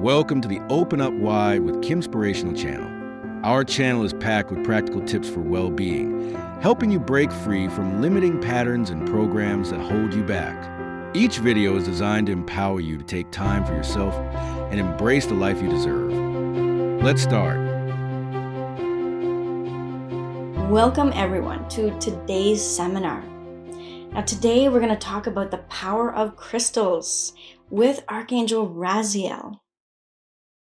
Welcome to the Open Up Wide with Kimspirational channel. Our channel is packed with practical tips for well-being, helping you break free from limiting patterns and programs that hold you back. Each video is designed to empower you to take time for yourself and embrace the life you deserve. Let's start. Welcome everyone to today's seminar. Now today we're going to talk about the power of crystals with Archangel Raziel.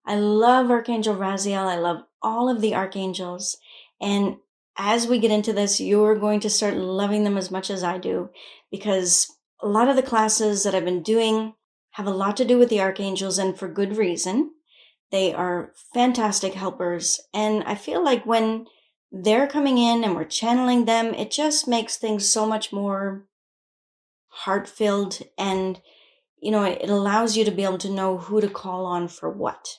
I love Archangel Raziel. I love all of the archangels. And as we get into this, you're going to start loving them as much as I do, because a lot of the classes that I've been doing have a lot to do with the archangels, and for good reason. They are fantastic helpers. And I feel like when they're coming in and we're channeling them, it just makes things so much more heart-filled, and it allows you to be able to know who to call on for what.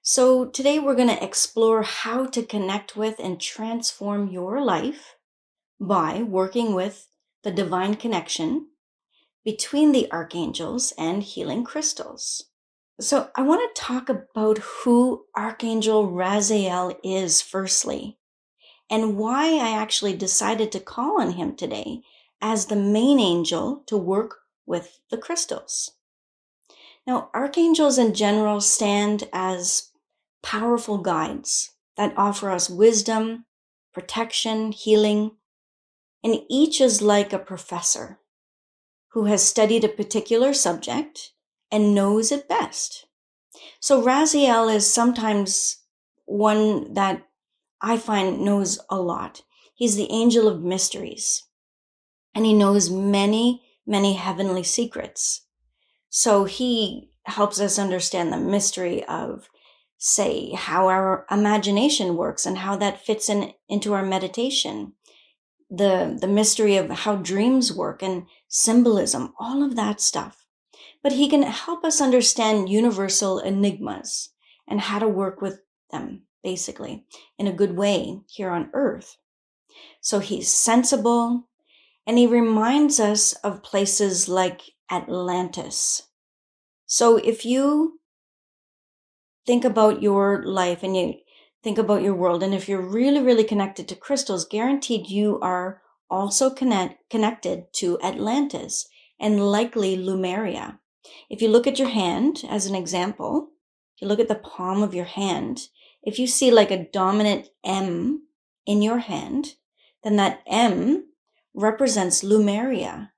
So today we're going to explore how to connect with and transform your life by working with the divine connection between the archangels and healing crystals. So I want to talk about who Archangel Raziel is firstly, and why I actually decided to call on him today as the main angel to work with the crystals. Now, archangels in general stand as powerful guides that offer us wisdom, protection, healing, and each is like a professor who has studied a particular subject and knows it best. So Raziel is sometimes one that I find knows a lot. He's the angel of mysteries, and he knows many, many heavenly secrets. So he helps us understand the mystery of, say, how our imagination works and how that fits into our meditation, the mystery of how dreams work and symbolism, all of that stuff. But he can help us understand universal enigmas and how to work with them, basically, in a good way here on Earth. So he's sensible, and he reminds us of places like Atlantis. So if you think about your life and you think about your world, and if you're really, really connected to crystals, guaranteed you are also connected to Atlantis and likely Lemuria. If you look at your hand as an example, if you look at the palm of your hand, if you see like a dominant M in your hand, then that M represents Lemuria.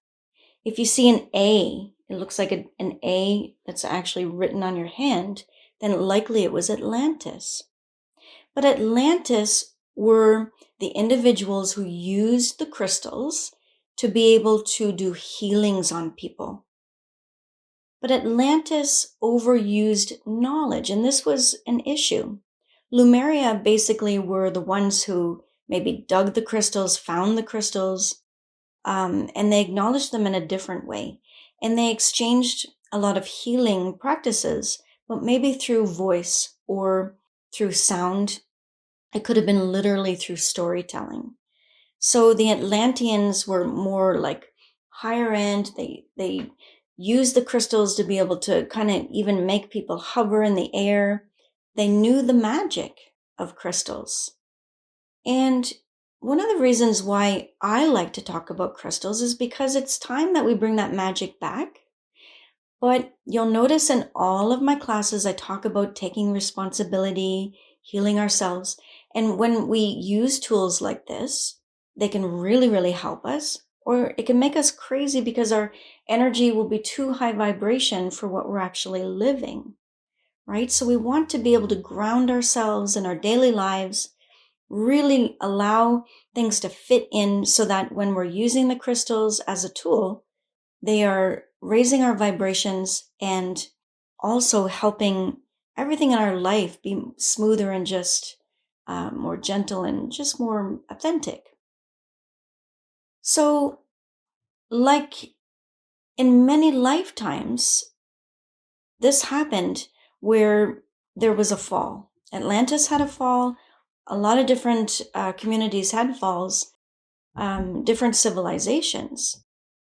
If you see an A, it looks like an A that's actually written on your hand, then likely it was Atlantis. But Atlantis were the individuals who used the crystals to be able to do healings on people. But Atlantis overused knowledge, and this was an issue. Lemuria basically were the ones who maybe dug the crystals, found the crystals, and they acknowledged them in a different way. And they exchanged a lot of healing practices, but maybe through voice or through sound. It could have been literally through storytelling. So the Atlanteans were more like higher end. They used the crystals to be able to kind of even make people hover in the air. They knew the magic of crystals. And one of the reasons why I like to talk about crystals is because it's time that we bring that magic back. But you'll notice in all of my classes, I talk about taking responsibility, healing ourselves. And when we use tools like this, they can really, really help us, or it can make us crazy because our energy will be too high vibration for what we're actually living, right? So we want to be able to ground ourselves in our daily lives, really allow things to fit in so that when we're using the crystals as a tool, they are raising our vibrations and also helping everything in our life be smoother and just more gentle and just more authentic. So, like in many lifetimes, this happened where there was a fall. Atlantis had a fall. A lot of different communities had falls, different civilizations.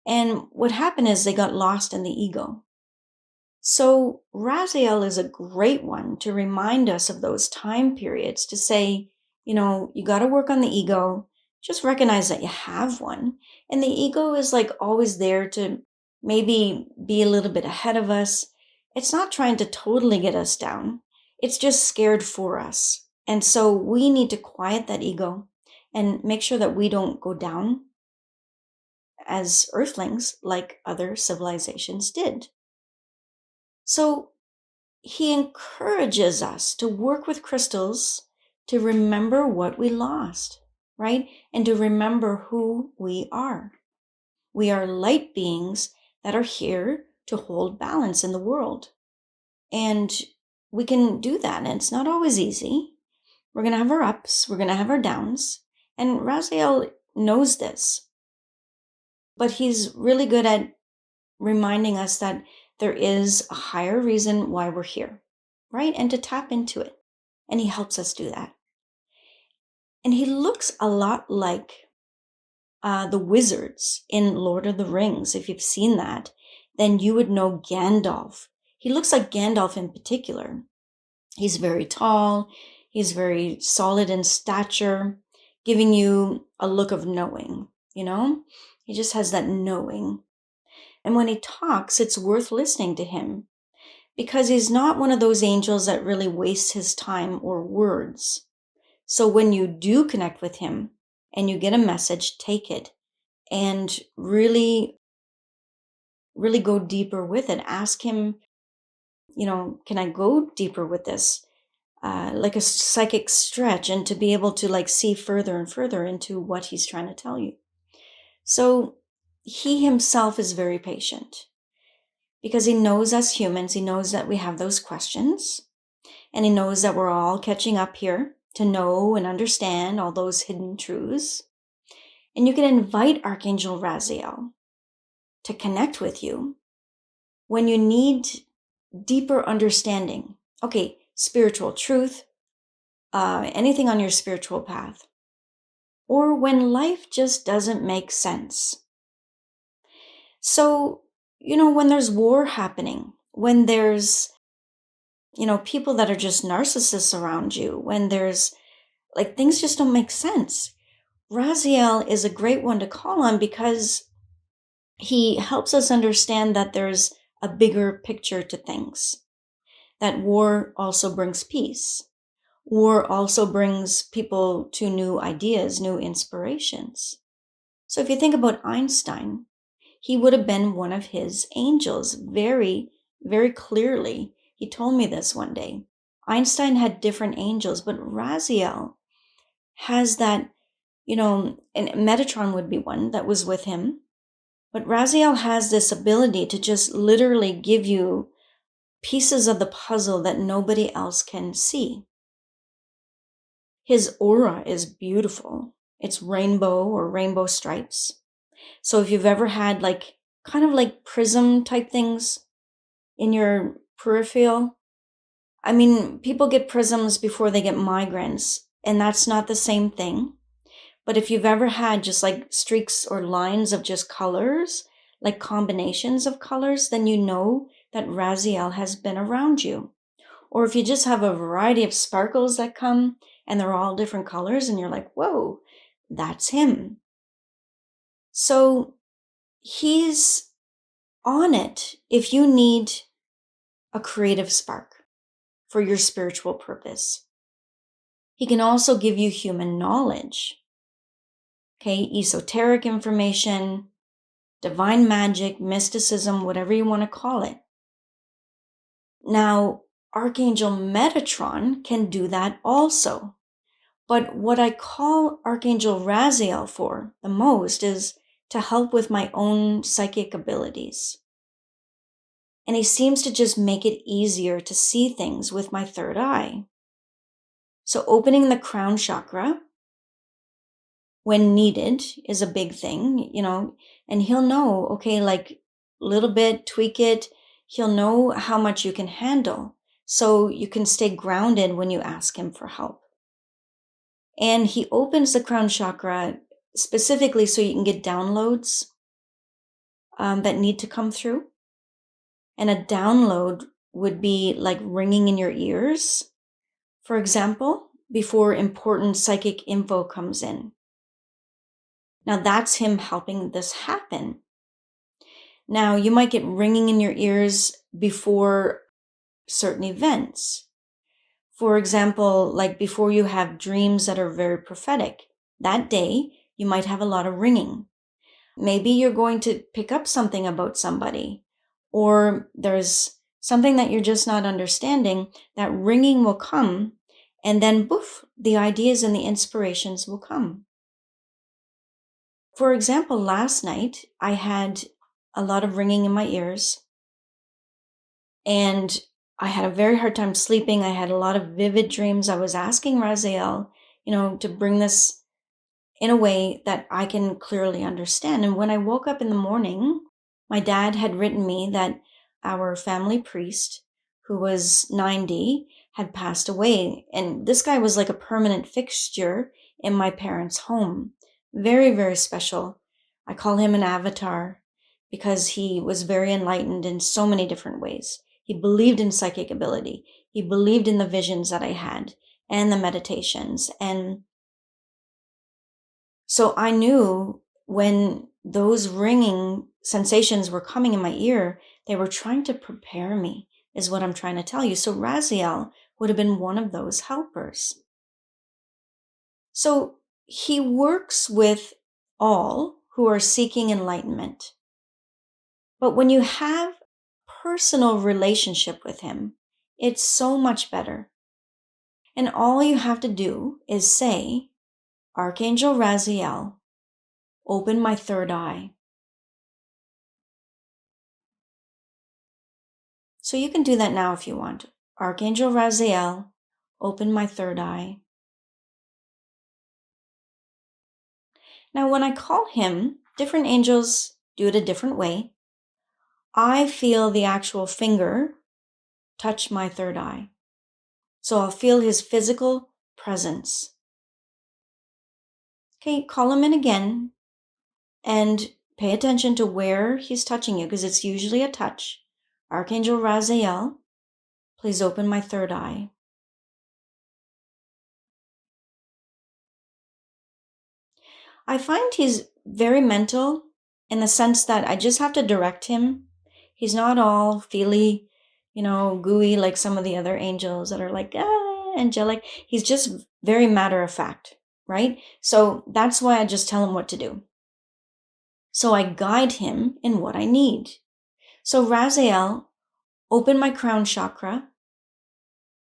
And what happened is they got lost in the ego. So, Raziel is a great one to remind us of those time periods to say, you got to work on the ego. Just recognize that you have one. And the ego is like always there to maybe be a little bit ahead of us. It's not trying to totally get us down, it's just scared for us. And so we need to quiet that ego and make sure that we don't go down as earthlings like other civilizations did. So he encourages us to work with crystals to remember what we lost, right? And to remember who we are. We are light beings that are here to hold balance in the world. And we can do that. And it's not always easy. We're going to have our ups, we're going to have our downs. And Raziel knows this. But he's really good at reminding us that there is a higher reason why we're here, right? And to tap into it. And he helps us do that. And he looks a lot like the wizards in Lord of the Rings. If you've seen that, then you would know Gandalf. He looks like Gandalf in particular. He's very tall, he's very solid in stature, giving you a look of knowing, He just has that knowing. And when he talks, it's worth listening to him because he's not one of those angels that really wastes his time or words. So when you do connect with him and you get a message, take it and really, really go deeper with it. Ask him, can I go deeper with this? Like a psychic stretch, and to be able to like see further and further into what he's trying to tell you. So he himself is very patient because he knows us humans, he knows that we have those questions, and he knows that we're all catching up here to know and understand all those hidden truths. And you can invite Archangel Raziel to connect with you when you need deeper understanding. Okay, spiritual truth, anything on your spiritual path, or when life just doesn't make sense. So, when there's war happening, when there's, people that are just narcissists around you, when there's like things just don't make sense, Raziel is a great one to call on because he helps us understand that there's a bigger picture to things, that war also brings peace. War also brings people to new ideas, new inspirations. So if you think about Einstein, he would have been one of his angels very, very clearly. He told me this one day. Einstein had different angels, but Raziel has that, and Metatron would be one that was with him. But Raziel has this ability to just literally give you pieces of the puzzle that nobody else can see. His aura is beautiful. It's rainbow or rainbow stripes. So if you've ever had kind of like prism type things in your peripheral, I mean, people get prisms before they get migraines, and that's not the same thing. But if you've ever had just like streaks or lines of just colors, like combinations of colors, then you know that Raziel has been around you. Or if you just have a variety of sparkles that come and they're all different colors and you're like, whoa, that's him. So he's on it if you need a creative spark for your spiritual purpose. He can also give you human knowledge, okay, esoteric information, divine magic, mysticism, whatever you want to call it. Now, Archangel Metatron can do that also. But what I call Archangel Raziel for the most is to help with my own psychic abilities. And he seems to just make it easier to see things with my third eye. So opening the crown chakra when needed is a big thing, and he'll know, okay, like little bit, tweak it. He'll know how much you can handle so you can stay grounded when you ask him for help. And he opens the crown chakra specifically so you can get downloads that need to come through. And a download would be like ringing in your ears, for example, before important psychic info comes in. Now that's him helping this happen. Now you might get ringing in your ears before certain events. For example, like before you have dreams that are very prophetic. That day, you might have a lot of ringing. Maybe you're going to pick up something about somebody, or there's something that you're just not understanding. That ringing will come, and then poof, the ideas and the inspirations will come. For example, last night I had a lot of ringing in my ears, and I had a very hard time sleeping. I had a lot of vivid dreams. I was asking Raziel, to bring this in a way that I can clearly understand. And when I woke up in the morning, my dad had written me that our family priest, who was 90, had passed away. And this guy was like a permanent fixture in my parents' home. Very, very special. I call him an avatar because he was very enlightened in so many different ways. He believed in psychic ability. He believed in the visions that I had and the meditations. And so I knew when those ringing sensations were coming in my ear, they were trying to prepare me, is what I'm trying to tell you. So Raziel would have been one of those helpers. So he works with all who are seeking enlightenment. But when you have personal relationship with him, it's so much better. And all you have to do is say, Archangel Raziel, open my third eye. So you can do that now if you want. Archangel Raziel, open my third eye. Now, when I call him, different angels do it a different way. I feel the actual finger touch my third eye. So I'll feel his physical presence. Okay, call him in again and pay attention to where he's touching you because it's usually a touch. Archangel Raziel, please open my third eye. I find he's very mental in the sense that I just have to direct him. He's not all feely, gooey like some of the other angels that are like, angelic. He's just very matter of fact, right? So that's why I just tell him what to do. So I guide him in what I need. So Raziel, open my crown chakra,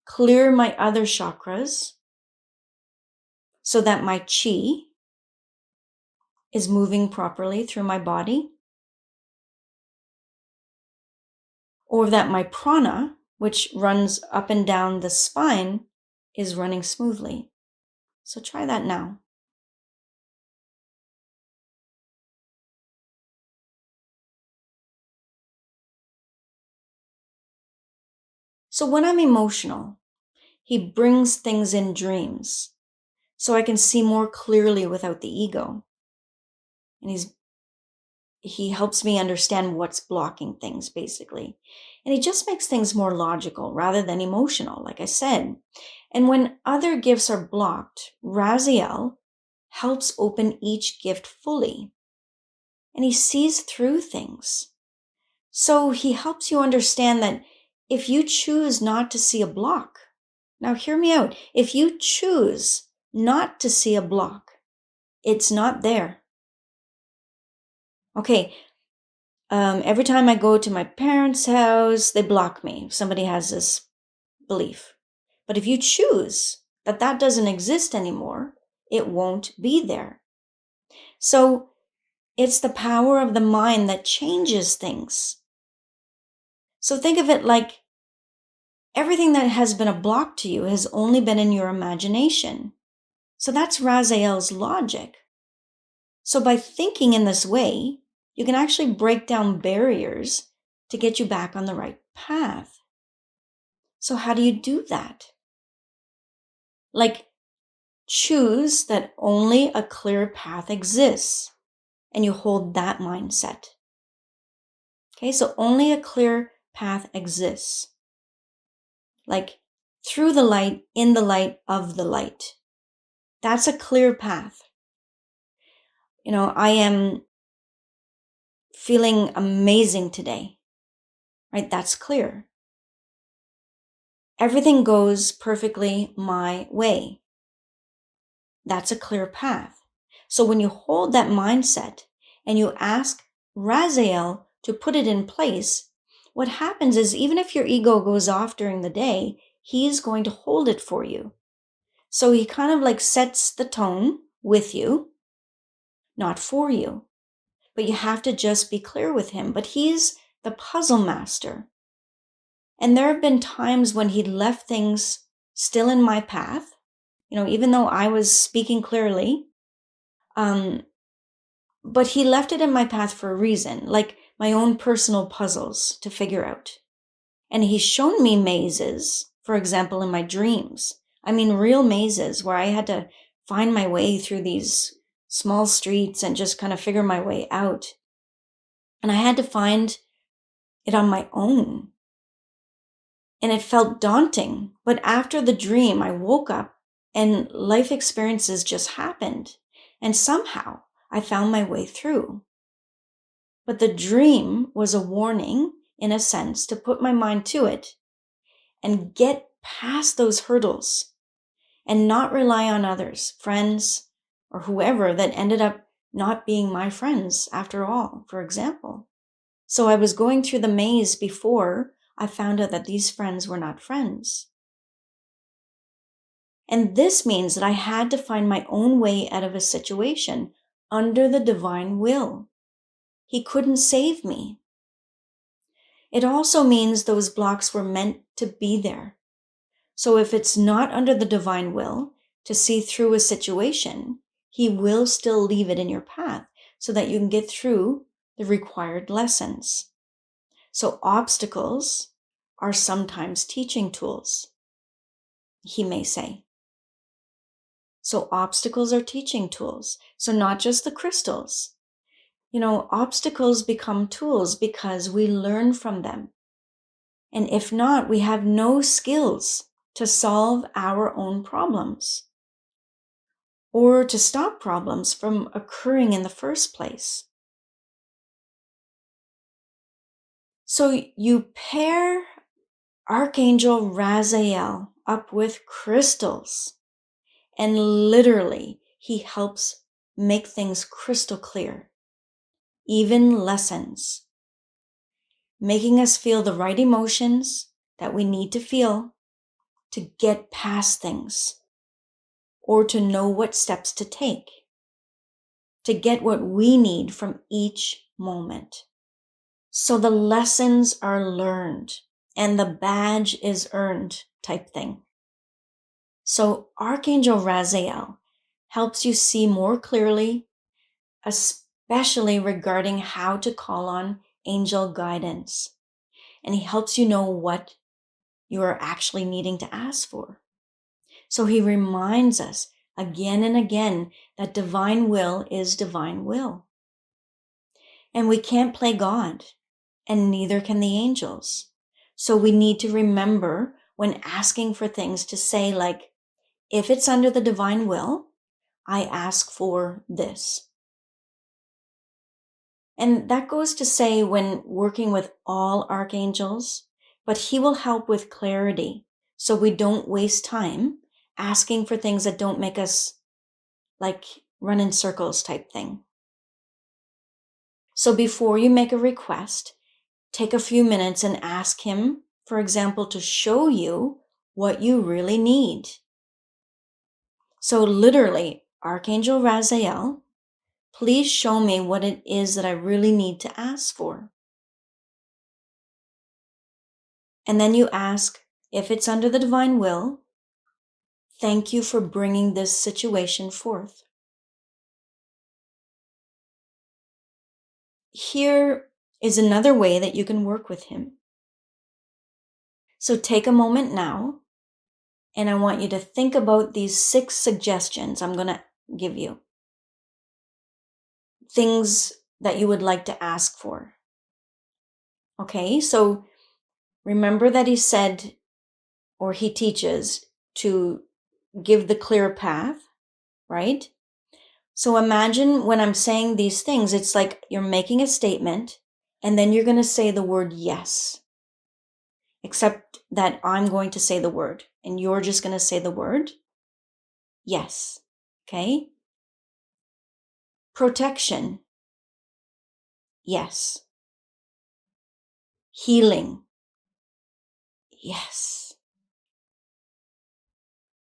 clear my other chakras so that my chi is moving properly through my body, or that my prana, which runs up and down the spine, is running smoothly. So try that now. So when I'm emotional, he brings things in dreams so I can see more clearly without the ego. And he helps me understand what's blocking things, basically. And he just makes things more logical rather than emotional, like I said. And when other gifts are blocked, Raziel helps open each gift fully. And he sees through things. So he helps you understand that if you choose not to see a block, now hear me out. If you choose not to see a block, it's not there. Okay, every time I go to my parents' house, they block me. Somebody has this belief. But if you choose that that doesn't exist anymore, it won't be there. So it's the power of the mind that changes things. So think of it like everything that has been a block to you has only been in your imagination. So that's Raziel's logic. So by thinking in this way, you can actually break down barriers to get you back on the right path. So how do you do that? Like, choose that only a clear path exists, and you hold that mindset. Okay, so only a clear path exists. Like through the light, in the light, of the light. That's a clear path. I am feeling amazing today, right? That's clear. Everything goes perfectly my way. That's a clear path. So when you hold that mindset and you ask Raziel to put it in place, what happens is even if your ego goes off during the day, he's going to hold it for you. So he kind of like sets the tone with you, not for you. But you have to just be clear with him. But he's the puzzle master. And there have been times when he left things still in my path, even though I was speaking clearly. But he left it in my path for a reason, like my own personal puzzles to figure out. And he's shown me mazes, for example, in my dreams. I mean, real mazes where I had to find my way through these small streets and just kind of figure my way out. And I had to find it on my own. And it felt daunting. But after the dream, I woke up and life experiences just happened. And somehow I found my way through. But the dream was a warning, in a sense, to put my mind to it and get past those hurdles and not rely on others, friends, or whoever that ended up not being my friends after all, for example. So I was going through the maze before I found out that these friends were not friends. And this means that I had to find my own way out of a situation under the divine will. He couldn't save me. It also means those blocks were meant to be there. So if it's not under the divine will to see through a situation, he will still leave it in your path so that you can get through the required lessons. So obstacles are sometimes teaching tools, he may say. So obstacles are teaching tools. So not just the crystals. Obstacles become tools because we learn from them. And if not, we have no skills to solve our own problems or to stop problems from occurring in the first place. So you pair Archangel Raziel up with crystals, and literally he helps make things crystal clear, even lessons, making us feel the right emotions that we need to feel to get past things, or to know what steps to take, to get what we need from each moment. So the lessons are learned and the badge is earned type thing. So Archangel Raziel helps you see more clearly, especially regarding how to call on angel guidance. And he helps you know what you are actually needing to ask for. So he reminds us again and again that divine will is divine will. And we can't play God, and neither can the angels. So we need to remember when asking for things to say, like, if it's under the divine will, I ask for this. And that goes to say when working with all archangels, but he will help with clarity so we don't waste time asking for things that don't make us like run in circles type thing. So before you make a request, take a few minutes and ask him, for example, to show you what you really need. So literally, Archangel Raziel, please show me what it is that I really need to ask for. And then you ask, if it's under the divine will, thank you for bringing this situation forth. Here is another way that you can work with him. So take a moment now, and I want you to think about these 6 suggestions I'm going to give you. Things that you would like to ask for. Okay, so Remember that he said, or he teaches, to give the clear path, right? So imagine when I'm saying these things, it's like you're making a statement and then you're going to say the word yes, except that I'm going to say the word and you're just going to say the word yes. Okay? Protection. Yes. Healing. Yes.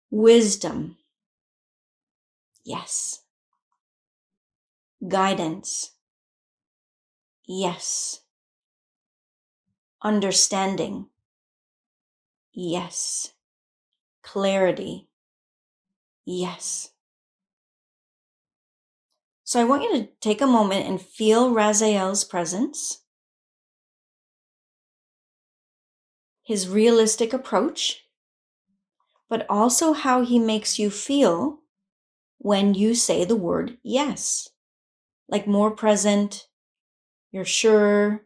Wisdom. Yes. Guidance. Yes. Understanding. Yes. Clarity. Yes. So I want you to take a moment and feel Raziel's presence, his realistic approach, but also how he makes you feel when you say the word yes. Like more present, you're sure,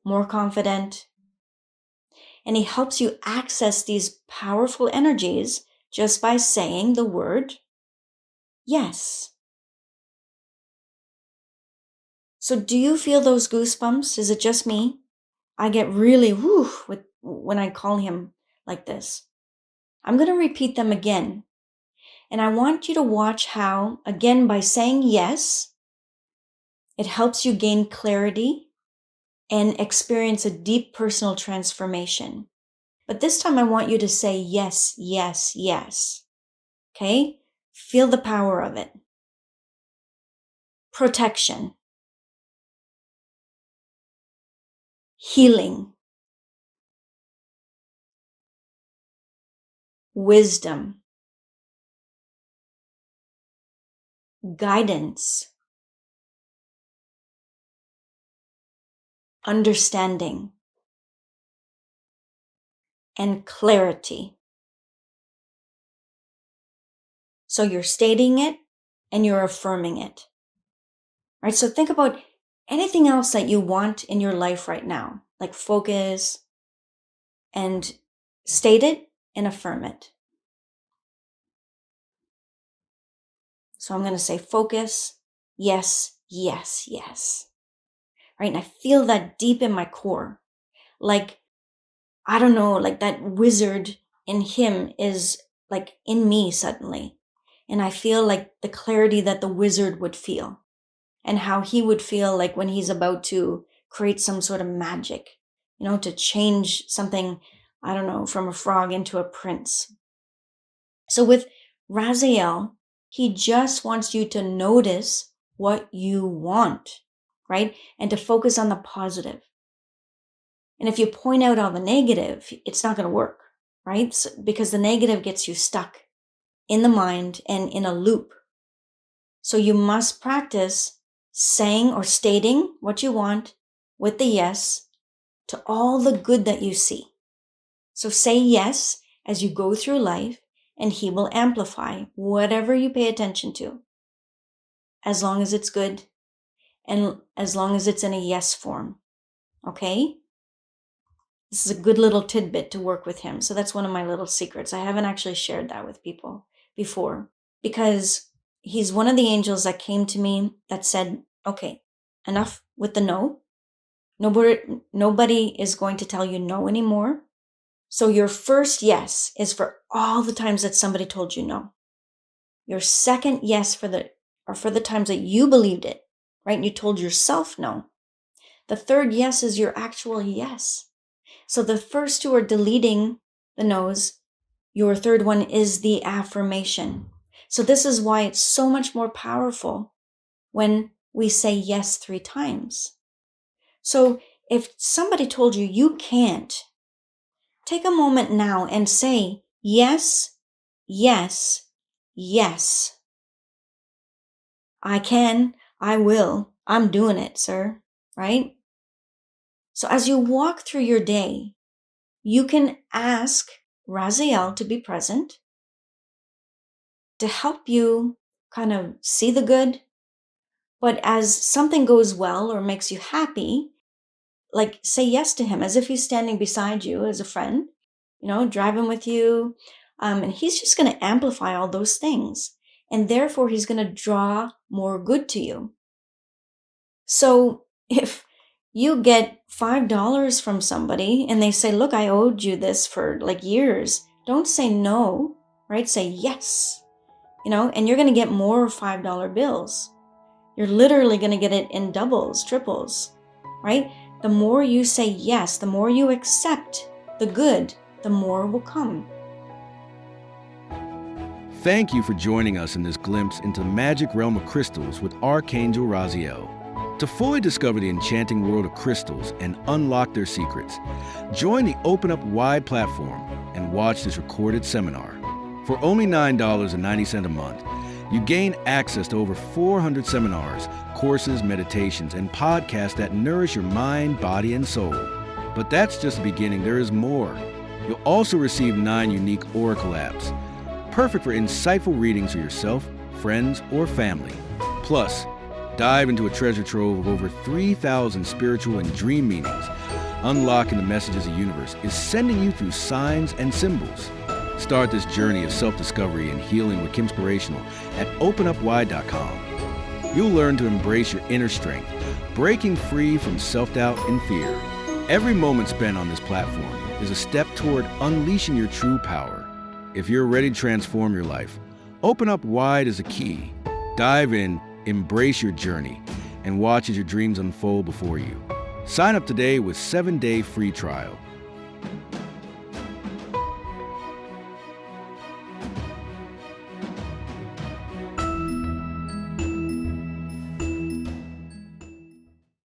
more confident. And he helps you access these powerful energies just by saying the word yes. So do you feel those goosebumps? Is it just me? I get really when I call him like this. I'm going to repeat them again. And I want you to watch how, again, by saying yes, it helps you gain clarity and experience a deep personal transformation. But this time I want you to say yes, yes, yes. Okay? Feel the power of it. Protection. Healing. Wisdom. Guidance. Understanding. And clarity. So you're stating it and you're affirming it. Right? So think about anything else that you want in your life right now, like focus and state it and affirm it. So I'm going to say focus, yes, yes, yes. Right? And I feel that deep in my core. Like, I don't know, like that wizard in him is like in me suddenly. And I feel like the clarity that the wizard would feel and how he would feel like when he's about to create some sort of magic, to change something, I don't know, from a frog into a prince. So with Raziel, he just wants you to notice what you want, right? And to focus on the positive. And if you point out all the negative, it's not going to work, right? Because the negative gets you stuck in the mind and in a loop. So you must practice saying or stating what you want with the yes to all the good that you see. So say yes as you go through life, and he will amplify whatever you pay attention to, as long as it's good and as long as it's in a yes form. Okay? This is a good little tidbit to work with him. So that's one of my little secrets. I haven't actually shared that with people before because he's one of the angels that came to me that said, okay, enough with the no. Nobody is going to tell you no anymore. So your first yes is for all the times that somebody told you no. Your second yes for the times that you believed it, right? And you told yourself no. The third yes is your actual yes. So the first two are deleting the no's. Your third one is the affirmation. So this is why it's so much more powerful when we say yes 3 times. So if somebody told you you can't, take a moment now and say yes, yes, yes. I can, I will, I'm doing it, sir, right? So as you walk through your day, you can ask Raziel to be present to help you kind of see the good. But as something goes well or makes you happy, like say yes to him as if he's standing beside you as a friend, driving with you. And he's just going to amplify all those things. And therefore, he's going to draw more good to you. So if you get $5 from somebody and they say, look, I owed you this for like years, don't say no, right? Say yes, and you're going to get more $5 bills. You're literally going to get it in doubles, triples, right? The more you say yes, the more you accept the good, the more will come. Thank you for joining us in this glimpse into the magic realm of crystals with Archangel Raziel. To fully discover the enchanting world of crystals and unlock their secrets, join the Open Up Wide platform and watch this recorded seminar. For only $9.90 a month, you gain access to over 400 seminars, courses, meditations, and podcasts that nourish your mind, body, and soul. But that's just the beginning. There is more. You'll also receive 9 unique Oracle apps, perfect for insightful readings for yourself, friends, or family. Plus, dive into a treasure trove of over 3,000 spiritual and dream meanings. Unlocking the messages the universe is sending you through signs and symbols. Start this journey of self-discovery and healing with Kimspirational at openupwide.com. You'll learn to embrace your inner strength, breaking free from self-doubt and fear. Every moment spent on this platform is a step toward unleashing your true power. If you're ready to transform your life, Open Up Wide is a key. Dive in, embrace your journey, and watch as your dreams unfold before you. Sign up today with 7-day free trial.